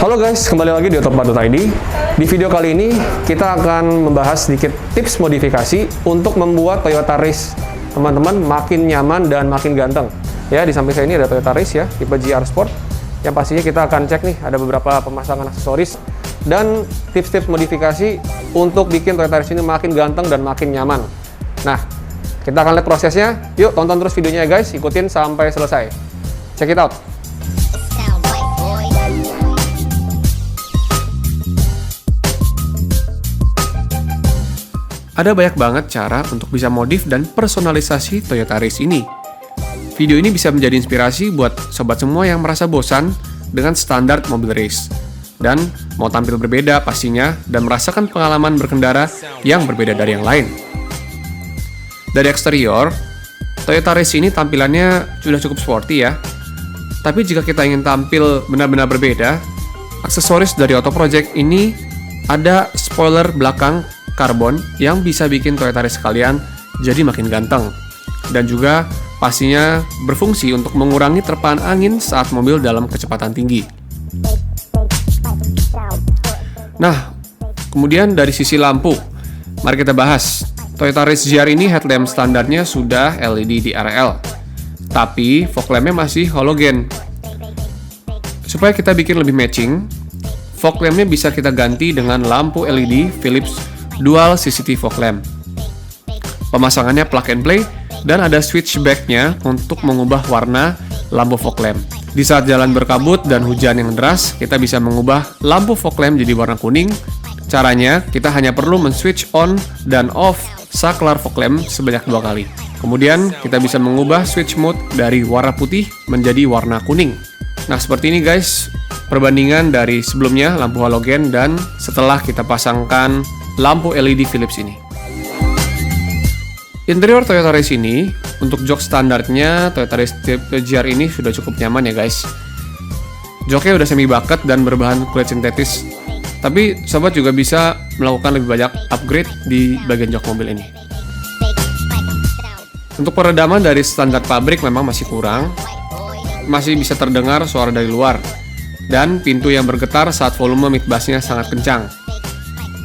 Halo guys, kembali lagi di Otopad.id. Di video kali ini kita akan membahas sedikit tips modifikasi untuk membuat Toyota Race teman-teman makin nyaman dan makin ganteng. Ya, di samping saya ini ada Toyota Race ya, tipe GR Sport. Yang pastinya kita akan cek nih, ada beberapa pemasangan aksesoris dan tips-tips modifikasi untuk bikin Toyota Race ini makin ganteng dan makin nyaman. Nah, kita akan lihat prosesnya. Yuk, tonton terus videonya ya guys, ikutin sampai selesai. Check it out. Ada banyak banget cara untuk bisa modif dan personalisasi Toyota Race ini. Video ini bisa menjadi inspirasi buat sobat semua yang merasa bosan dengan standar mobil race dan mau tampil berbeda pastinya dan merasakan pengalaman berkendara yang berbeda dari yang lain. Dari eksterior, Toyota Race ini tampilannya sudah cukup sporty ya. Tapi jika kita ingin tampil benar-benar berbeda, aksesoris dari Auto Project ini ada spoiler belakang karbon yang bisa bikin Toyota Race kalian jadi makin ganteng dan juga pastinya berfungsi untuk mengurangi terpaan angin saat mobil dalam kecepatan tinggi. Nah, kemudian dari sisi lampu, mari kita bahas. Toyota Race GR ini headlamp standarnya sudah LED di RL, tapi fog lampnya masih halogen. Supaya kita bikin lebih matching, fog lampnya bisa kita ganti dengan lampu LED Philips Dual CCT fog lamp. Pemasangannya plug and play dan ada switchback-nya untuk mengubah warna lampu fog lamp. Di saat jalan berkabut dan hujan yang deras, kita bisa mengubah lampu fog lamp jadi warna kuning. Caranya, kita hanya perlu men-switch on dan off saklar fog lamp sebanyak 2 kali. Kemudian, kita bisa mengubah switch mode dari warna putih menjadi warna kuning. Nah, seperti ini guys, perbandingan dari sebelumnya lampu halogen dan setelah kita pasangkan lampu LED Philips ini. Interior Toyota Race ini, untuk jok standarnya Toyota Race tipe GR ini sudah cukup nyaman ya guys. Joknya udah semi bucket dan berbahan kulit sintetis. Tapi sobat juga bisa melakukan lebih banyak upgrade di bagian jok mobil ini. Untuk peredaman dari standar pabrik memang masih kurang. Masih bisa terdengar suara dari luar. Dan pintu yang bergetar saat volume mid bass-nya sangat kencang.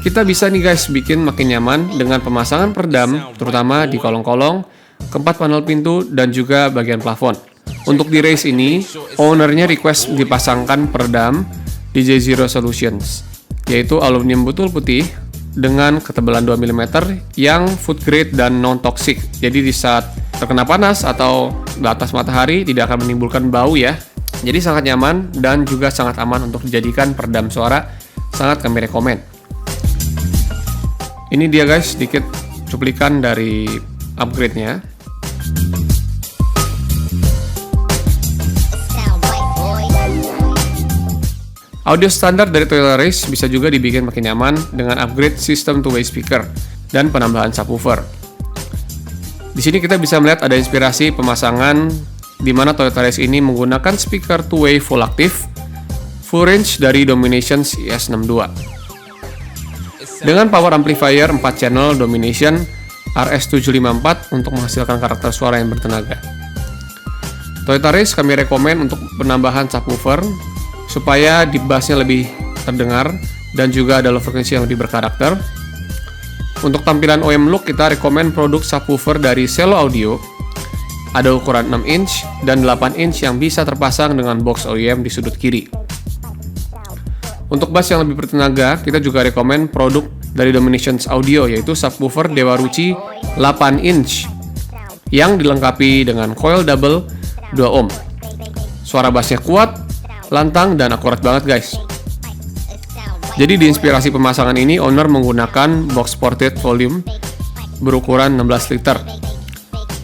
Kita bisa nih guys bikin makin nyaman dengan pemasangan peredam, terutama di kolong-kolong, keempat panel pintu, dan juga bagian plafon. Untuk di race ini, ownernya request dipasangkan peredam DJ0 Solutions, yaitu aluminium butul putih dengan ketebalan 2 mm yang food grade dan non-toxic. Jadi di saat terkena panas atau di atas matahari tidak akan menimbulkan bau ya. Jadi sangat nyaman dan juga sangat aman untuk dijadikan peredam suara, sangat kami rekomen. Ini dia guys, sedikit cuplikan dari upgrade-nya. Audio standar dari Toyota Race bisa juga dibikin makin nyaman dengan upgrade sistem two-way speaker dan penambahan subwoofer. Di sini kita bisa melihat ada inspirasi pemasangan di mana Toyota Race ini menggunakan speaker two-way full active, full range dari Domination ES62. Dengan power amplifier 4 channel Domination RS754 untuk menghasilkan karakter suara yang bertenaga. Toyota Race kami rekomen untuk penambahan subwoofer supaya deep bass-nya lebih terdengar dan juga ada low frequency yang lebih berkarakter. Untuk tampilan OEM look kita rekomen produk subwoofer dari Cello Audio. Ada ukuran 6 inch dan 8 inch yang bisa terpasang dengan box OEM di sudut kiri. Untuk bass yang lebih bertenaga, kita juga rekomen produk dari Domination Audio yaitu subwoofer Dewa Ruchi 8 inch yang dilengkapi dengan coil double 2 ohm. Suara bassnya kuat, lantang, dan akurat banget guys. Jadi di inspirasi pemasangan ini, owner menggunakan box ported volume berukuran 16 liter.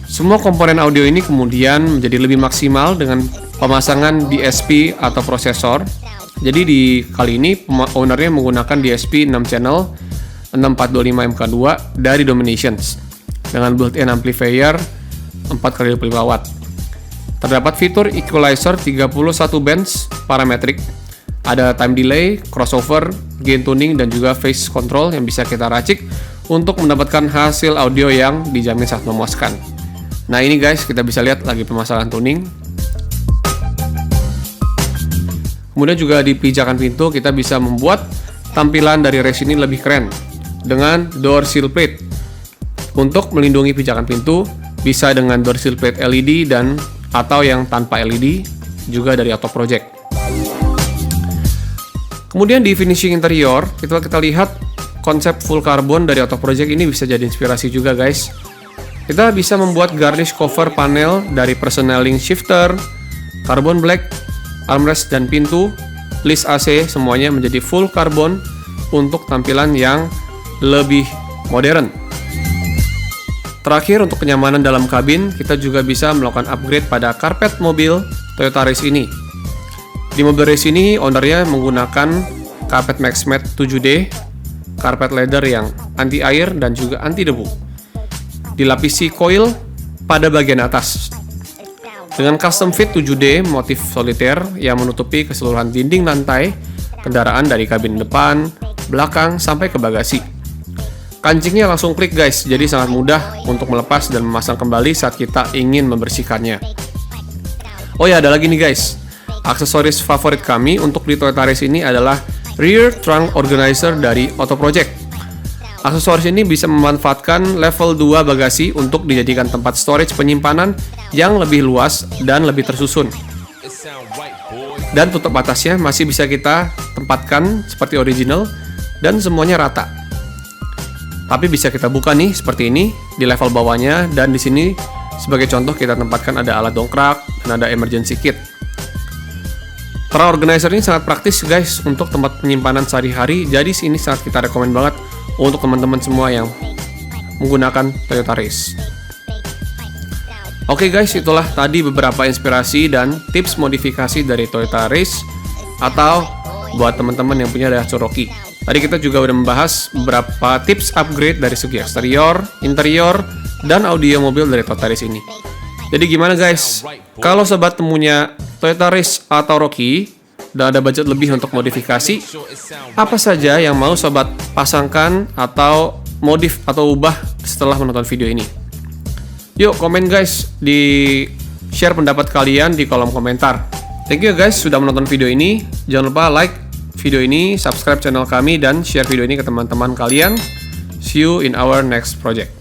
Semua komponen audio ini kemudian menjadi lebih maksimal dengan pemasangan DSP atau prosesor. Jadi di kali ini ownernya menggunakan DSP 6 channel 6425 MK2 dari Dominations dengan built-in amplifier 4x25 watt. Terdapat fitur equalizer 31 bands parametric, ada time delay, crossover, gain tuning, dan juga phase control yang bisa kita racik untuk mendapatkan hasil audio yang dijamin sangat memuaskan. Nah ini guys, kita bisa lihat lagi pemasangan tuning. Kemudian juga di pijakan pintu kita bisa membuat tampilan dari race ini lebih keren dengan door sill plate. Untuk melindungi pijakan pintu bisa dengan door sill plate LED dan atau yang tanpa LED juga dari Auto Project. Kemudian di finishing interior kita lihat konsep full carbon dari Auto Project ini bisa jadi inspirasi juga guys. Kita bisa membuat garnish cover panel dari personnel shifter, carbon black, armrest dan pintu, list AC semuanya menjadi full carbon untuk tampilan yang lebih modern. Terakhir untuk kenyamanan dalam kabin, kita juga bisa melakukan upgrade pada karpet mobil Toyota Race ini. Di mobil Race ini ownernya menggunakan karpet Max Matte 7D, karpet leather yang anti air dan juga anti debu. Dilapisi coil pada bagian atas. Dengan custom fit 7D motif solitaire yang menutupi keseluruhan dinding lantai kendaraan dari kabin depan, belakang, sampai ke bagasi. Kancingnya langsung klik guys, jadi sangat mudah untuk melepas dan memasang kembali saat kita ingin membersihkannya. Oh ya, ada lagi nih guys. Aksesoris favorit kami untuk di Toyota Race ini adalah Rear Trunk Organizer dari Auto Project. Aksesoris ini bisa memanfaatkan level 2 bagasi untuk dijadikan tempat storage penyimpanan yang lebih luas dan lebih tersusun. Dan tutup atasnya masih bisa kita tempatkan seperti original dan semuanya rata. Tapi bisa kita buka nih seperti ini di level bawahnya, dan di sini sebagai contoh kita tempatkan ada alat dongkrak dan ada emergency kit. Trunk organizer ini sangat praktis guys untuk tempat penyimpanan sehari-hari, jadi sini sangat kita rekomen banget untuk teman-teman semua yang menggunakan Toyota Race. Oke guys, itulah tadi beberapa inspirasi dan tips modifikasi dari Toyota Race atau buat teman-teman yang punya Daihatsu Rocky. Tadi kita juga udah membahas beberapa tips upgrade dari segi eksterior, interior, dan audio mobil dari Toyota Race ini. Jadi gimana guys? Kalau sobat temunya Toyota Race atau Rocky dan ada budget lebih untuk modifikasi, apa saja yang mau sobat pasangkan atau modif atau ubah setelah menonton video ini? Yuk komen guys, di share pendapat kalian di kolom komentar. Thank you guys sudah menonton video ini. Jangan lupa like video ini, subscribe channel kami, dan share video ini ke teman-teman kalian. See you in our next project.